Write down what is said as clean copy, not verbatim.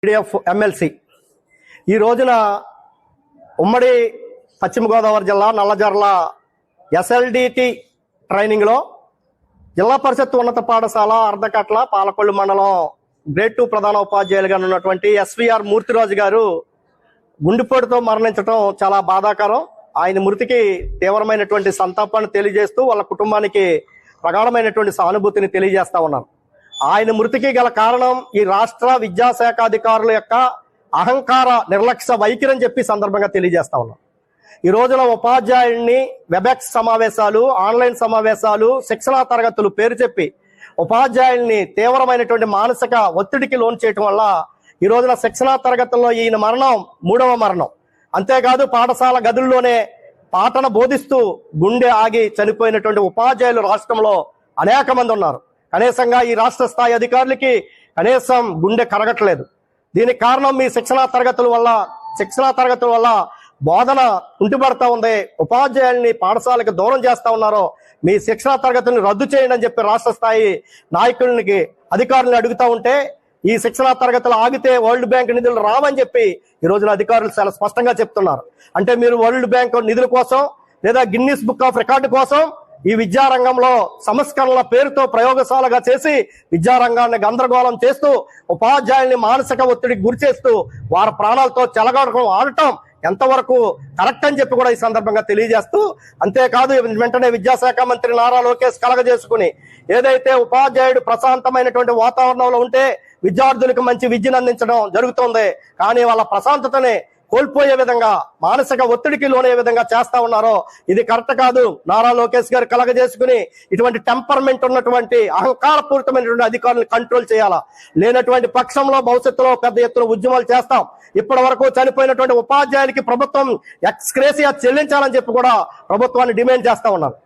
PDF MLC ఈ రోజున ఉమ్మడి పశ్చిమ గోదావరి జిల్లా నల్లజర్ల ఎస్ఎల్డిటి ట్రైనింగ్లో జిల్లా పరిషత్ ఉన్నత పాఠశాల అర్ధకట్ల పాలకొల్లు మండలం గ్రేడ్ 2 ప్రధాన ఉపాధ్యాయులుగా ఉన్నటువంటి ఎస్విఆర్ మూర్తిరాజు గారు గుండెపోటుతో మరణించడం చాలా బాధాకరం. ఆయన మృతికి తీవ్రమైనటువంటి సంతాపాన్ని తెలియజేస్తూ వాళ్ళ కుటుంబానికి ప్రగాఢమైనటువంటి సానుభూతిని తెలియజేస్తా ఉన్నాను. ఆయన మృతికి గల కారణం ఈ రాష్ట్ర విద్యాశాఖ అధికారుల యొక్క అహంకార నిర్లక్ష్య వైఖరి అని చెప్పి సందర్భంగా తెలియజేస్తా ఉన్నాం. ఈ రోజున ఉపాధ్యాయుల్ని వెబెక్స్ సమావేశాలు, ఆన్లైన్ సమావేశాలు, శిక్షణా తరగతులు పేరు చెప్పి ఉపాధ్యాయుల్ని తీవ్రమైనటువంటి మానసిక ఒత్తిడికి లోన్ చేయటం వల్ల ఈ రోజున శిక్షణా తరగతుల్లో ఈయన మరణం 3వ మరణం. అంతేకాదు పాఠశాల గదుల్లోనే పాఠన బోధిస్తూ గుండె ఆగి చనిపోయినటువంటి ఉపాధ్యాయులు రాష్ట్రంలో అనేక మంది ఉన్నారు. కనీసంగా ఈ రాష్ట్ర స్థాయి అధికారులకి కనీసం గుండె కరగట్లేదు. దీనికి కారణం మీ శిక్షణా తరగతుల వల్ల బోధన కుంటిపడతా ఉంది. ఉపాధ్యాయుల్ని పాఠశాలకు దూరం చేస్తా ఉన్నారో మీ శిక్షణా తరగతుల్ని రద్దు చేయండి అని చెప్పి రాష్ట్ర స్థాయి నాయకులకి అధికారులను అడుగుతా ఉంటే ఈ శిక్షణా తరగతులు ఆగితే వరల్డ్ బ్యాంక్ నిధులు రావని చెప్పి ఈ రోజున అధికారులు చాలా స్పష్టంగా చెప్తున్నారు. అంటే మీరు వరల్డ్ బ్యాంక్ నిధుల కోసం లేదా గిన్నిస్ బుక్ ఆఫ్ రికార్డు కోసం ఈ విద్యారంగంలో సంస్కరణల పేరుతో ప్రయోగశాలగా చేసి విద్యారంగాన్ని గందరగోళం చేస్తూ ఉపాధ్యాయుల్ని మానసిక ఒత్తిడికి గురి చేస్తూ వారి ప్రాణాలతో చెలగాటం ఆడటం ఎంతవరకు కరెక్ట్ అని చెప్పి కూడా ఈ సందర్భంగా తెలియజేస్తూ, అంతేకాదు వెంటనే విద్యాశాఖ మంత్రి నారా లోకేష్ కలగజేసుకుని ఏదైతే ఉపాధ్యాయుడు ప్రశాంతమైనటువంటి వాతావరణంలో ఉంటే విద్యార్థులకు మంచి విద్యను అందించడం జరుగుతోంది, కానీ వాళ్ళ ప్రశాంతతని కోల్పోయే విధంగా మానసిక ఒత్తిడికి లోనయ్యే విధంగా చేస్తా ఉన్నారో ఇది కరెక్ట్ కాదు. నారా లోకేష్ గారు కలగజేసుకుని ఇటువంటి టెంపర్మెంట్ ఉన్నటువంటి అహంకారపూరితమైనటువంటి అధికారులను కంట్రోల్ చేయాలా. లేనటువంటి పక్షంలో భవిష్యత్తులో పెద్ద ఎత్తున ఉద్యమాలు చేస్తాం. ఇప్పటి వరకు చనిపోయినటువంటి ఉపాధ్యాయులకి ప్రభుత్వం ఎక్స్గ్రేసియా చెల్లించాలని చెప్పి కూడా ప్రభుత్వాన్ని డిమాండ్ చేస్తా ఉన్నారు.